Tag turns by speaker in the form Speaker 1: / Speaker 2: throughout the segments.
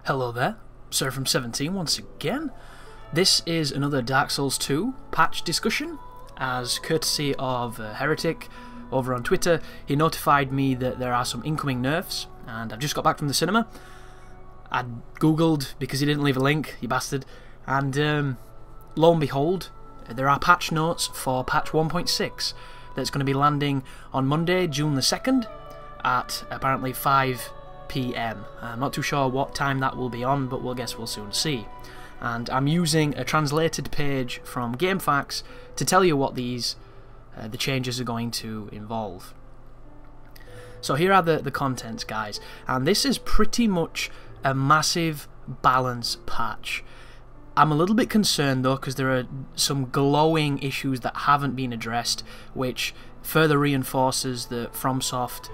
Speaker 1: Hello there, Sir from 17 once again. This is another Dark Souls 2 patch discussion, as courtesy of Heretic over on Twitter. He notified me that there are some incoming nerfs, and I've just got back from the cinema. I googled because he didn't leave a link, you bastard, and lo and behold, there are patch notes for patch 1.6 that's going to be landing on Monday, June the 2nd at apparently 5 PM. I'm not too sure what time that will be on, but we'll soon see. And I'm using a translated page from GameFAQs to tell you what these the changes are going to involve. So here are the contents, guys, and this is pretty much a massive balance patch. I'm a little bit concerned though, because there are some glowing issues that haven't been addressed, which further reinforces that FromSoft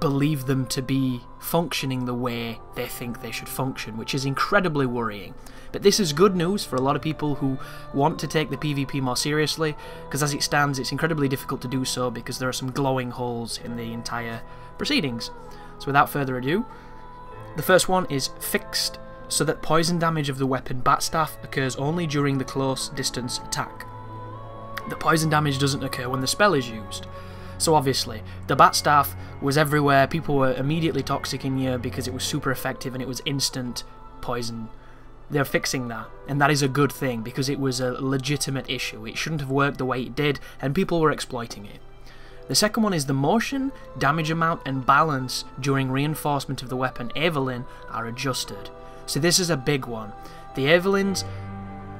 Speaker 1: believe them to be functioning the way they think they should function, which is incredibly worrying. But this is good news for a lot of people who want to take the PvP more seriously, because as it stands it's incredibly difficult to do so because there are some glowing holes in the entire proceedings. So without further ado, the first one is fixed so that poison damage of the weapon Batstaff occurs only during the close distance attack. The poison damage doesn't occur when the spell is used. So obviously, the Batstaff was everywhere, people were immediately toxicing you because it was super effective and it was instant poison. They're fixing that, and that is a good thing because it was a legitimate issue. It shouldn't have worked the way it did, and people were exploiting it. The second one is the motion, damage amount, and balance during reinforcement of the weapon Evelyn are adjusted. So this is a big one. The Evelyn's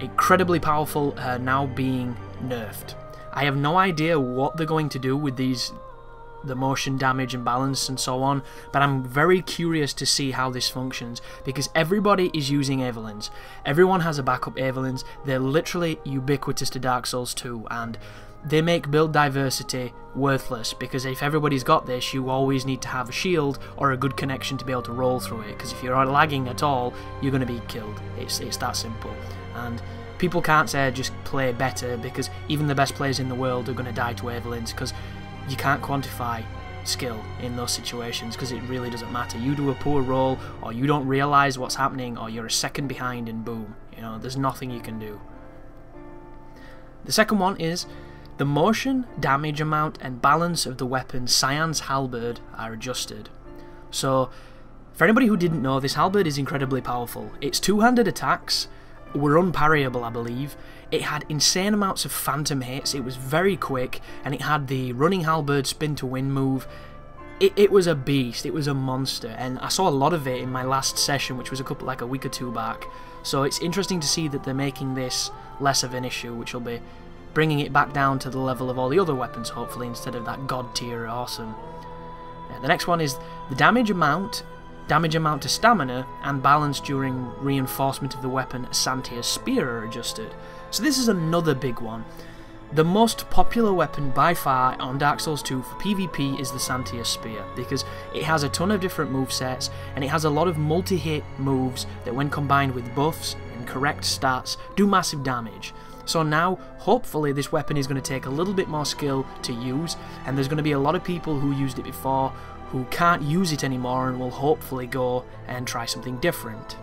Speaker 1: incredibly powerful are now being nerfed. I have no idea what they're going to do with the motion, damage and balance and so on, but I'm very curious to see how this functions because everybody is using Evelyns. Everyone has a backup Evelyns. They're literally ubiquitous to Dark Souls 2 and they make build diversity worthless because if everybody's got this, you always need to have a shield or a good connection to be able to roll through it, because if you're lagging at all, you're going to be killed. It's that simple. And people can't say just play better because even the best players in the world are going to die to Evelyns because you can't quantify skill in those situations because it really doesn't matter. You do a poor roll or you don't realise what's happening or you're a second behind and boom, you know, there's nothing you can do. The second one is the motion, damage amount and balance of the weapon Cyan's Halberd are adjusted. So for anybody who didn't know, this halberd is incredibly powerful. Its two-handed attacks were unparryable, I believe. It had insane amounts of phantom hits, it was very quick, and it had the running halberd spin to win move. It was a beast, it was a monster, and I saw a lot of it in my last session, which was like a week or two back. So it's interesting to see that they're making this less of an issue, which will be bringing it back down to the level of all the other weapons, hopefully, instead of that god tier awesome. The next one is the damage amount to stamina, and balance during reinforcement of the weapon Santia's Spear are adjusted. So this is another big one. The most popular weapon by far on Dark Souls 2 for PvP is the Santia's Spear, because it has a ton of different movesets, and it has a lot of multi-hit moves that when combined with buffs and correct stats do massive damage. So now, hopefully, this weapon is going to take a little bit more skill to use, and there's going to be a lot of people who used it before who can't use it anymore and will hopefully go and try something different.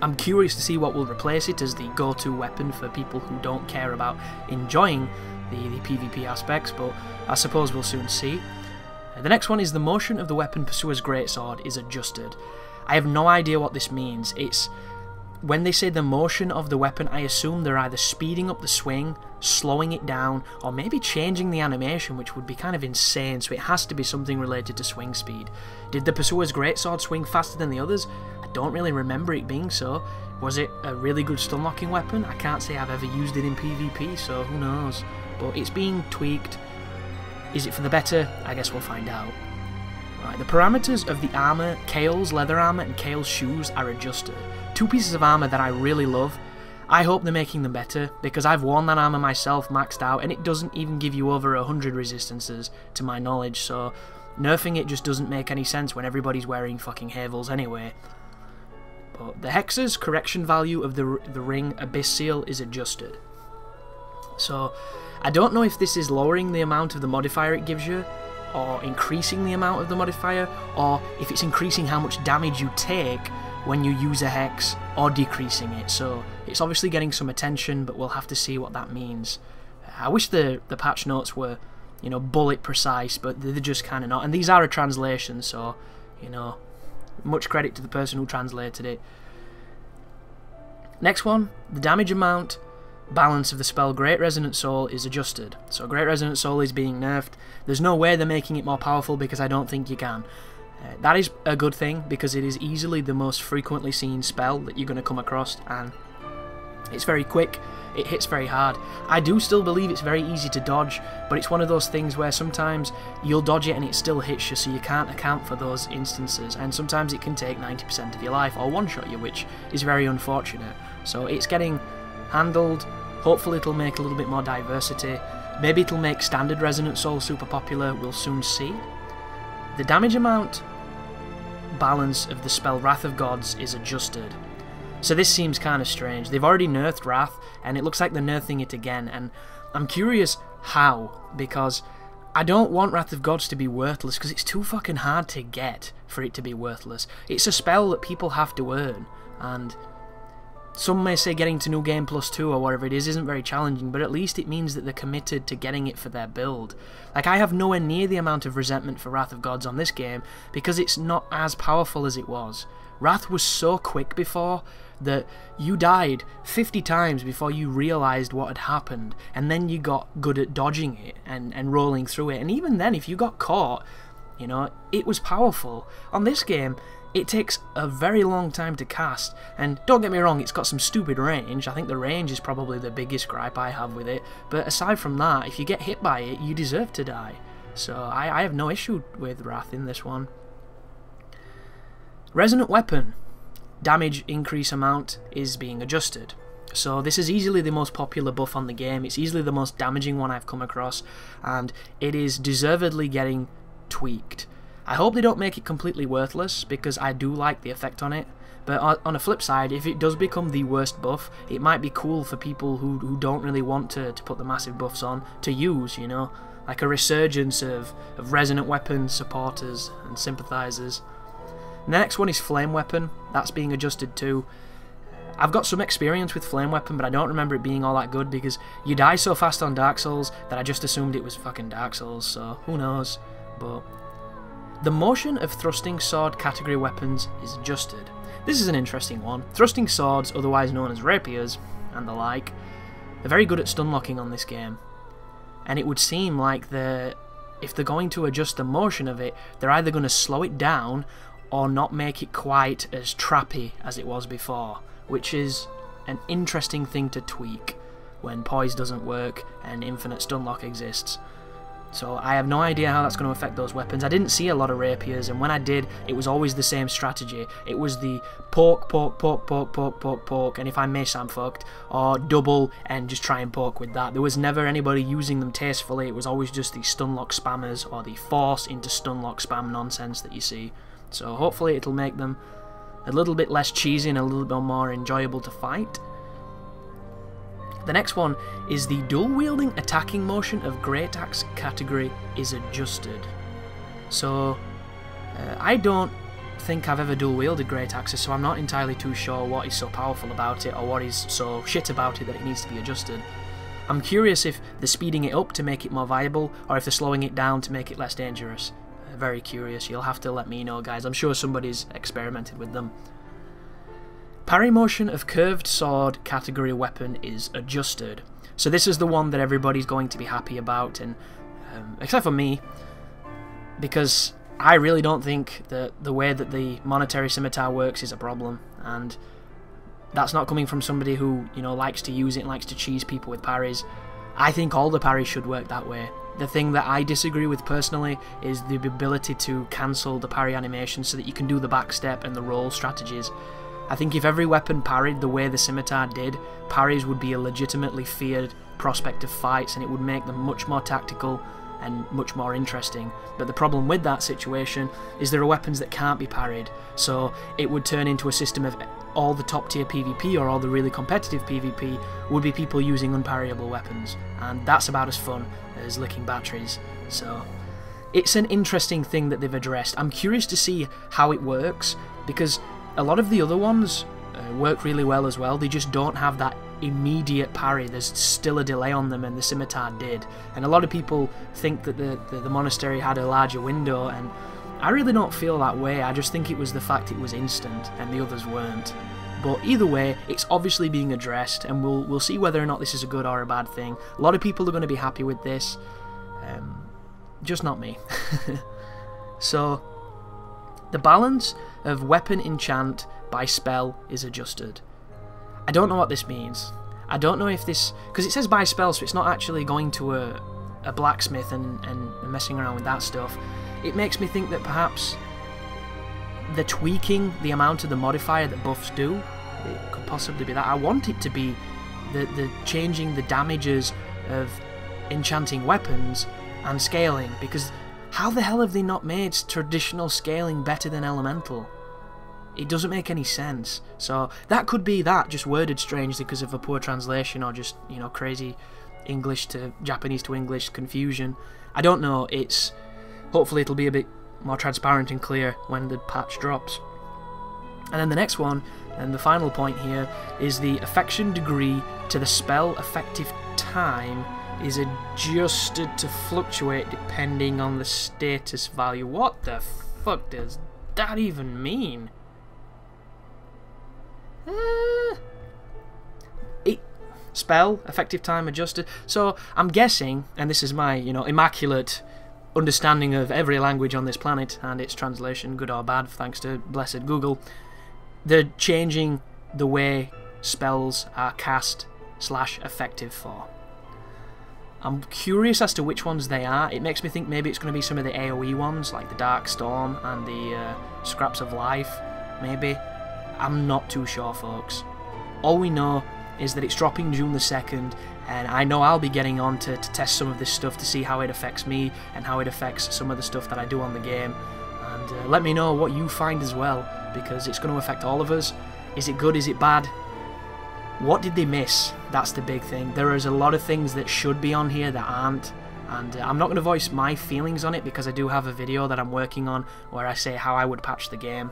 Speaker 1: I'm curious to see what will replace it as the go-to weapon for people who don't care about enjoying the PvP aspects, but I suppose we'll soon see. The next one is the motion of the weapon Pursuer's Greatsword is adjusted. I have no idea what this means. When they say the motion of the weapon, I assume they're either speeding up the swing, slowing it down, or maybe changing the animation, which would be kind of insane, so it has to be something related to swing speed. Did the Pursuer's Greatsword swing faster than the others? I don't really remember it being so. Was it a really good stun-locking weapon? I can't say I've ever used it in PvP, so who knows. But it's being tweaked. Is it for the better? I guess we'll find out. Right, the parameters of the armour, Kale's leather armour and Kale's shoes are adjusted. Two pieces of armour that I really love. I hope they're making them better, because I've worn that armour myself maxed out and it doesn't even give you over 100 resistances to my knowledge, so nerfing it just doesn't make any sense when everybody's wearing fucking Havels anyway. But the Hex's correction value of the ring Abyss Seal is adjusted. So I don't know if this is lowering the amount of the modifier it gives you or increasing the amount of the modifier, or if it's increasing how much damage you take when you use a hex, or decreasing it. So it's obviously getting some attention, but we'll have to see what that means. I wish the patch notes were, you know, bullet precise, but they're just kind of not. And these are a translation, so, you know, much credit to the person who translated it. Next one, the damage amount balance of the spell Great Resonant Soul is adjusted. So Great Resonant Soul is being nerfed. There's no way they're making it more powerful, because I don't think you can. That is a good thing, because it is easily the most frequently seen spell that you're going to come across, and it's very quick, it hits very hard. I do still believe it's very easy to dodge, but it's one of those things where sometimes you'll dodge it and it still hits you, so you can't account for those instances, and sometimes it can take 90% of your life or one-shot you, which is very unfortunate. So it's getting handled. Hopefully it'll make a little bit more diversity. Maybe it'll make Standard Resonant Soul super popular, we'll soon see. The damage amount balance of the spell Wrath of Gods is adjusted. So this seems kind of strange. They've already nerfed Wrath, and it looks like they're nerfing it again, and I'm curious how, because I don't want Wrath of Gods to be worthless, because it's too fucking hard to get for it to be worthless. It's a spell that people have to earn, and some may say getting to New Game Plus 2 or whatever it is isn't very challenging, but at least it means that they're committed to getting it for their build. Like, I have nowhere near the amount of resentment for Wrath of Gods on this game, because it's not as powerful as it was. Wrath was so quick before that you died 50 times before you realised what had happened, and then you got good at dodging it and rolling through it, and even then, if you got caught, you know, it was powerful. On this game, it takes a very long time to cast, and don't get me wrong, it's got some stupid range. I think the range is probably the biggest gripe I have with it, but aside from that, if you get hit by it, you deserve to die. So I have no issue with Wrath in this one. Resonant Weapon damage increase amount is being adjusted. So this is easily the most popular buff on the game, it's easily the most damaging one I've come across, and it is deservedly getting tweaked. I hope they don't make it completely worthless, because I do like the effect on it, but on a flip side, if it does become the worst buff, it might be cool for people who don't really want to put the massive buffs on to use, you know, like a resurgence of Resonant Weapon supporters and sympathizers. The next one is Flame Weapon. That's being adjusted too. I've got some experience with Flame Weapon, but I don't remember it being all that good, because you die so fast on Dark Souls that I just assumed it was fucking Dark Souls, so who knows. But the motion of thrusting sword category weapons is adjusted. This is an interesting one. Thrusting swords, otherwise known as rapiers, and the like, are very good at stun locking on this game. And it would seem like if they're going to adjust the motion of it, they're either going to slow it down or not make it quite as trappy as it was before, which is an interesting thing to tweak when poise doesn't work and infinite stun lock exists. So I have no idea how that's going to affect those weapons. I didn't see a lot of rapiers, and when I did, it was always the same strategy. It was the poke, poke, poke, poke, poke, poke, poke, and if I miss, I'm fucked, or double and just try and poke with that. There was never anybody using them tastefully. It was always just the stun lock spammers or the force into stun lock spam nonsense that you see. So hopefully it'll make them a little bit less cheesy and a little bit more enjoyable to fight. The next one is the dual-wielding attacking motion of Great Axe category is adjusted. So, I don't think I've ever dual-wielded Great Axes, so I'm not entirely too sure what is so powerful about it or what is so shit about it that it needs to be adjusted. I'm curious if they're speeding it up to make it more viable, or if they're slowing it down to make it less dangerous. Very curious, you'll have to let me know, guys. I'm sure somebody's experimented with them. Parry motion of curved sword category weapon is adjusted. So this is the one that everybody's going to be happy about, and except for me, because I really don't think that the way that the monetary scimitar works is a problem, and that's not coming from somebody who, you know, likes to use it and likes to cheese people with parries. I think all the parries should work that way. The thing that I disagree with personally is the ability to cancel the parry animation so that you can do the backstep and the roll strategies. I think if every weapon parried the way the scimitar did, parries would be a legitimately feared prospect of fights, and it would make them much more tactical and much more interesting. But the problem with that situation is there are weapons that can't be parried, so it would turn into a system of all the top tier PvP or all the really competitive PvP would be people using unparryable weapons, and that's about as fun as licking batteries. So it's an interesting thing that they've addressed. I'm curious to see how it works, because a lot of the other ones work really well as well. They just don't have that immediate parry. There's still a delay on them, and the scimitar did. And a lot of people think that the monastery had a larger window, and I really don't feel that way. I just think it was the fact it was instant and the others weren't. But either way, it's obviously being addressed, and we'll see whether or not this is a good or a bad thing. A lot of people are going to be happy with this, just not me. So, the balance of weapon enchant by spell is adjusted. I don't know what this means. I don't know if this... because it says by spell, so it's not actually going to a blacksmith and messing around with that stuff. It makes me think that perhaps they're tweaking the amount of the modifier that buffs do. It could possibly be that. I want it to be the changing the damages of enchanting weapons and scaling, because how the hell have they not made traditional scaling better than elemental? It doesn't make any sense. So that could be that, just worded strangely because of a poor translation, or just, you know, crazy English to Japanese to English confusion. I don't know. It's hopefully it'll be a bit more transparent and clear when the patch drops. And then the next one, and the final point here, is the affection degree to the spell effective time is adjusted to fluctuate depending on the status value. What the fuck does that even mean? Spell effective time adjusted. So I'm guessing, and this is my, you know, immaculate understanding of every language on this planet and its translation, good or bad, thanks to blessed Google, they're changing the way spells are cast / effective for. I'm curious as to which ones they are. It makes me think maybe it's going to be some of the AoE ones, like the Dark Storm and the Scraps of Life, maybe. I'm not too sure, folks. All we know is that it's dropping June the 2nd, and I know I'll be getting on to test some of this stuff to see how it affects me and how it affects some of the stuff that I do on the game. And let me know what you find as well, because it's going to affect all of us. Is it good? Is it bad? What did they miss? That's the big thing. There is a lot of things that should be on here that aren't, and I'm not going to voice my feelings on it because I do have a video that I'm working on where I say how I would patch the game.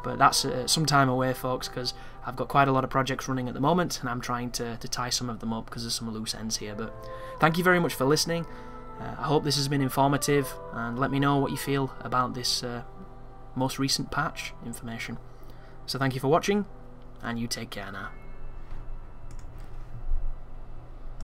Speaker 1: But that's some time away, folks, because I've got quite a lot of projects running at the moment, and I'm trying to tie some of them up because there's some loose ends here. But thank you very much for listening. I hope this has been informative, and let me know what you feel about this most recent patch information. So thank you for watching, and you take care now.